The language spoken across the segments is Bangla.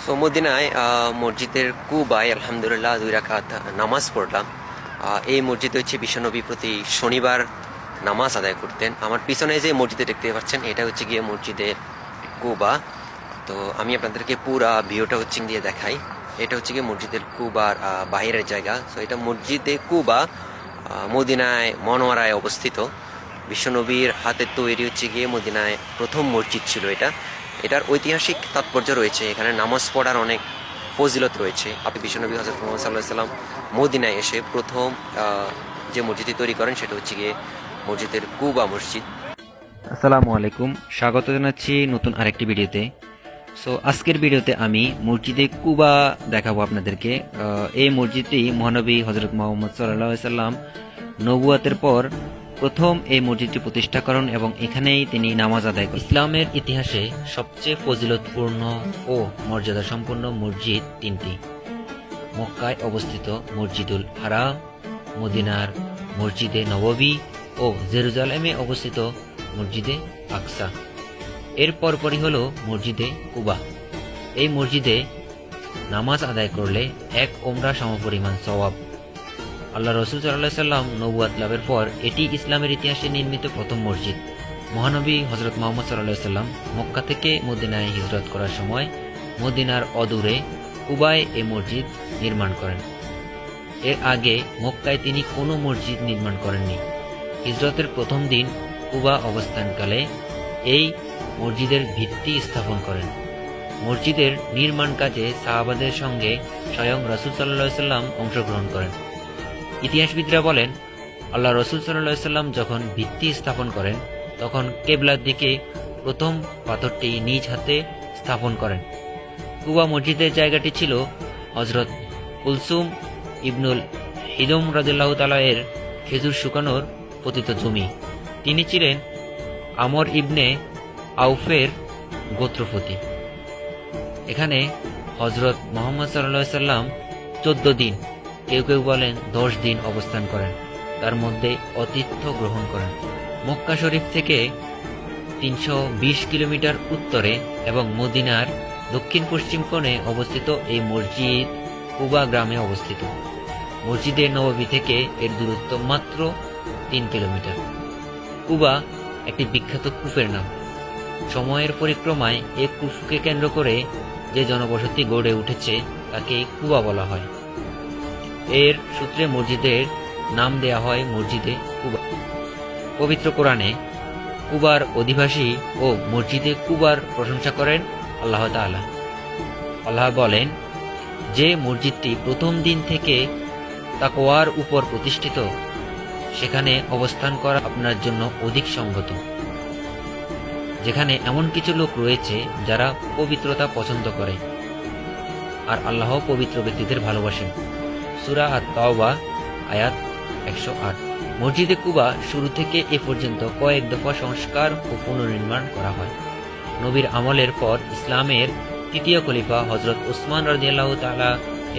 মদিনায় মসজিদের কুবায় আলহামদুলিল্লাহ 2 রাকাত নামাজ পড়লাম। এই মসজিদে হচ্ছে বিশ্বনবী প্রতি শনিবার নামাজ আদায় করতেন। আমার পিছনে যে মসজিদে দেখতে পাচ্ছেন এটা হচ্ছে গিয়ে মসজিদে কুবা। তো আমি আপনাদেরকে পুরা ভিউটা হচ্ছে দিয়ে দেখাই। এটা হচ্ছে গিয়ে মসজিদের কুবার বাইরের জায়গা। তো এটা মসজিদে কুবা মদিনায় মনোয়ারায় অবস্থিত। বিশ্বনবীর হাতে তৈরি হচ্ছে গিয়ে মদিনায় প্রথম মসজিদ ছিল এটা। এটার ঐতিহাসিক তাৎপর্য রয়েছে, এখানে নামাজ পড়ার অনেক ফজিলত রয়েছে। আপনি বিশ্বনবী হযরত মুহাম্মদ সাল্লাল্লাহু আলাইহি সাল্লাম মদিনায় এসে প্রথম যে মসজিদটি তৈরি করেন সেটা হচ্ছে গিয়ে মসজিদের কুবা মসজিদ। আসসালামু আলাইকুম, স্বাগত জানাচ্ছি নতুন আরেকটি ভিডিওতে। আজকের ভিডিওতে আমি মসজিদে কুবা দেখাবো আপনাদেরকে। এই মসজিদটি মহানবী হযরত মুহাম্মদ সাল্লাল্লাহু আলাইহি সাল্লাম নবুয়াতের পর প্রথম এই মসজিদটি প্রতিষ্ঠা করেন এবং এখানেই তিনি নামাজ আদায় করেন। ইসলামের ইতিহাসে সবচেয়ে ফজিলতপূর্ণ ও মর্যাদা সম্পন্ন মসজিদ তিনটি: মক্কায় অবস্থিত মসজিদুল হারাম, মদিনার মসজিদে নববী ও জেরুজালেমে অবস্থিত মসজিদে আকসা। এর পরপরই হল মসজিদে কুবা। এই মসজিদে নামাজ আদায় করলে এক ওমরা সমপরিমাণ সওয়াব। আল্লাহ রসুল সাল্লাল্লাহু আলাইহি সাল্লাম নবুয়াত লাভের পর এটি ইসলামের ইতিহাসে নির্মিত প্রথম মসজিদ। মহানবী হযরত মুহাম্মদ সাল্লাল্লাহু আলাইহি সাল্লাম মক্কা থেকে মদিনায় হিজরত করার সময় মদিনার অদূরে কুবায় এই মসজিদ নির্মাণ করেন। এর আগে মক্কায় তিনি কোনো মসজিদ নির্মাণ করেননি। হিজরতের প্রথম দিন কুবা অবস্থানকালে এই মসজিদের ভিত্তি স্থাপন করেন। মসজিদের নির্মাণ কাজে সাহাবাদের সঙ্গে স্বয়ং রাসূল সাল্লাল্লাহু আলাইহি সাল্লাম অংশগ্রহণ করেন। ইতিহাসবিদরা বলেন, আল্লাহ রসুল সাল্লাল্লাহু আলাইহি সাল্লাম যখন ভিত্তি স্থাপন করেন তখন কেবলার দিকে প্রথম পাথরটি নিজ হাতে স্থাপন করেন। কুবা মসজিদের জায়গাটি ছিল হযরত কুলসুম ইবনুল হিদম রাদিয়াল্লাহু তাআলা এর খেজুর শুকানোর পতিত জমি। তিনি ছিলেন আমর ইবনে আউফের গোত্রপতি। এখানে হযরত মুহাম্মদ সাল্লাল্লাহু আলাইহি সাল্লাম 14 দিন, কেউ কেউ বলেন 10 দিন অবস্থান করেন, তার মধ্যে আতিথ্য গ্রহণ করেন। মক্কা শরীফ থেকে 320 কিলোমিটার উত্তরে এবং মদিনার দক্ষিণ পশ্চিম কোণে অবস্থিত এই মসজিদ কুবা গ্রামে অবস্থিত। মসজিদে নববী থেকে এর দূরত্ব মাত্র 3 কিলোমিটার। কুবা একটি বিখ্যাত কূপের নাম। সময়ের পরিক্রমায় এই কূপকে কেন্দ্র করে যে জনবসতি গড়ে উঠেছে তাকে কুবা বলা হয়। এর সূত্রে মসজিদের নাম দেয়া হয় মসজিদে কুবা। পবিত্র কোরআনে কুবার অধিবাসী ও মসজিদে কুবার প্রশংসা করেন আল্লাহ তাআলা। আল্লাহ বলেন, যে মসজিদটি প্রথম দিন থেকে তাকওয়ার উপর প্রতিষ্ঠিত, সেখানে অবস্থান করা আপনার জন্য অধিক সঙ্গত, যেখানে এমন কিছু লোক রয়েছে যারা পবিত্রতা পছন্দ করে আর আল্লাহ পবিত্র ব্যক্তিদের ভালোবাসেন। সূরা আত-তাওবা আয়াত 108। মসজিদে কুবা শুরু থেকে এ পর্যন্ত কয়েক দফা সংস্কার ও পুনর্নির্মাণ করা হয়। নবীর আমলের পর ইসলামের তৃতীয় খলিফা হযরত উসমান রাদিয়াল্লাহু তাআলা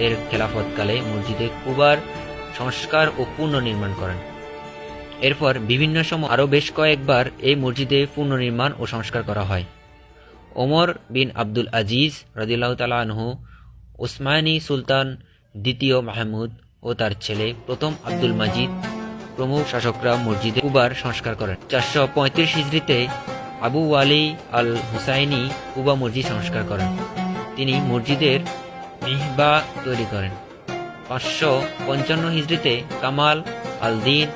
এর খেলাফতকালে মসজিদে কুবার সংস্কার ও পুনর্নির্মাণ করেন। এরপর বিভিন্ন সময় আরও বেশ কয়েকবার এই মসজিদে পুনর্নির্মাণ ও সংস্কার করা হয়। ওমর বিন আব্দুল আজিজ রাদিয়াল্লাহু তাআলা আনহু, উসমানী সুলতান দ্বিতীয় মাহমুদ ও তার ছেলে প্রথম আব্দুল মাজিদ প্রমুখ শাসকরা মসজিদে কুবার সংস্কার করেন। 435 হিজরিতে আবু ওয়ালি আল হুসাইনি কুবা মসজিদ সংস্কার করেন। তিনি মসজিদের মিহবা তৈরি করেন। 555 হিজরিতে কামাল আল দিন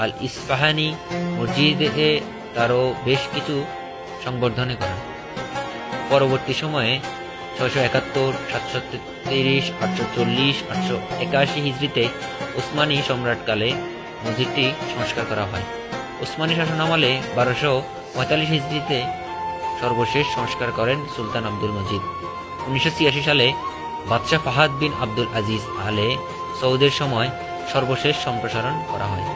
আল ইসফাহানি মসজিদে তারও বেশ কিছু সংবর্ধনে করেন। পরবর্তী সময়ে 671, 733, 840, 881 হিজরিতে উসমানী সম্রাটকালে মসজিদটি সংস্কার করা হয়। উসমানী শাসনামলে 1245 হিজরিতে সর্বশেষ সংস্কার করেন সুলতান আব্দুল মজিদ। 1986 সালে বাদশাহ ফাহাদ বিন আব্দুল আজিজ আলে সৌদের সময় সর্বশেষ সম্প্রসারণ করা হয়।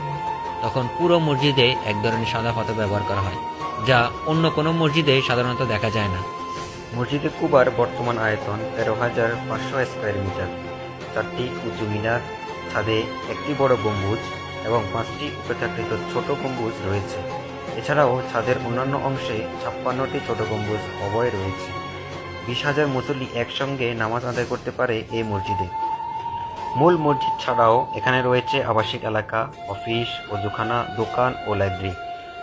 তখন পুরো মসজিদে এক ধরনের সাদা পাথর ব্যবহার করা হয়, যা অন্য কোনো মসজিদে সাধারণত দেখা যায় না। মসজিদে কুবার বর্তমান আয়তন 13,500 স্কয়ার মিটার। 4টি উঁচু মিনার, ছাদে একটি বড় গম্বুজ এবং 5টি উপেক্ষাকৃত ছোট গম্বুজ রয়েছে। এছাড়াও ছাদের অন্যান্য অংশে 56টি ছোট গম্বুজ অবয় রয়েছে। 20,000 মুসল্লি একসঙ্গে নামাজ আদায় করতে পারে এই মসজিদে। মূল মসজিদ ছাড়াও এখানে রয়েছে আবাসিক এলাকা, অফিস, ওযুখানা, দোকান ও লাইব্রেরি।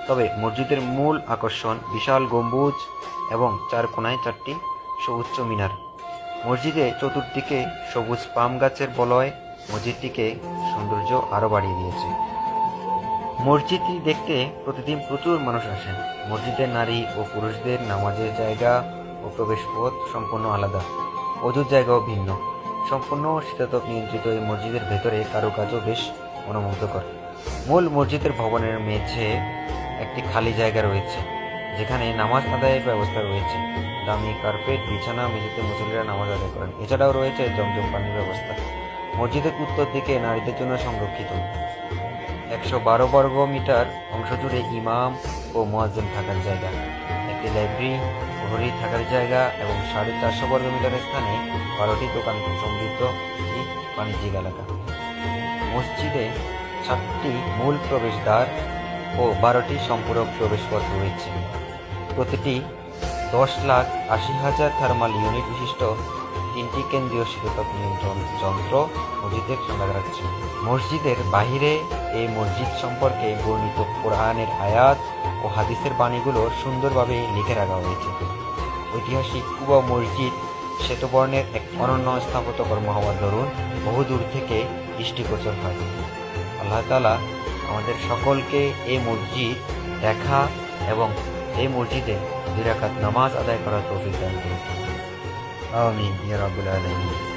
তবে মসজিদের মূল আকর্ষণ বিশাল গম্বুজ এবং 4 কোণায় 4টি সুউচ্চ মিনার। মসজিদে চতুর্দিকে সবুজ পাম গাছের বলয় মসজিদটিকে সৌন্দর্য আরও বাড়িয়ে দিয়েছে। মসজিদটি দেখতে প্রতিদিন প্রচুর মানুষ আসেন। মসজিদের নারী ও পুরুষদের নামাজের জায়গা ও প্রবেশ পথ সম্পূর্ণ আলাদা, অজুর জায়গাও ভিন্ন। সম্পূর্ণ শীতাতপ নিয়ন্ত্রিত এই মসজিদের ভেতরে কারুকাজও বেশ মনোমুগ্ধকর। মূল মসজিদের ভবনের মেঝে একটি খালি জায়গা রয়েছে, যেখানে নামাজ আদায়ের ব্যবস্থা রয়েছে। দামি কার্পেট বিছানা মেঝেতে মুসল্লিরা নামাজ আদায় করেন। এছাড়াও রয়েছে জমজম পানির ব্যবস্থা। মসজিদের উত্তর দিকে নারীদের জন্য সংরক্ষিত 112 বর্গ মিটার অংশ জুড়ে ইমাম ও মুয়াজ্জিন থাকার জায়গা, একটি লাইব্রেরি, প্রহরী থাকার জায়গা এবং 450 বর্গ মিটার স্থানে 12টি দোকান সমৃদ্ধ একটি বাণিজ্যিক এলাকা। মসজিদে 7টি মূল প্রবেশদ্বার ও 12টি সম্পূরক প্রবেশপথ রয়েছে। প্রতিটি 10,80,000 থার্মাল ইউনিট বিশিষ্ট 3টি কেন্দ্রীয় শীতাতপ নিয়ন্ত্রণ যন্ত্র মসজিদে সংগ্রহ রাখছে। মসজিদের বাহিরে এই মসজিদ সম্পর্কে বর্ণিত কোরআনের আয়াত ও হাদিসের বাণীগুলো সুন্দরভাবে লিখে রাখা হয়েছে। ঐতিহাসিক কুবা মসজিদ শ্বেতবর্ণের এক অনন্য স্থাপত্যকর্ম হওয়ার দরুন বহুদূর থেকে দৃষ্টিগোচর হয়। আল্লাহ তাআলা আমাদের সকলকে এই মসজিদ দেখা এবং এই মসজিদে 2 রাকাত নামাজ আদায় করার তৌফিক দান করুন। আমিন ইয়া রাব্বুল আলামিন।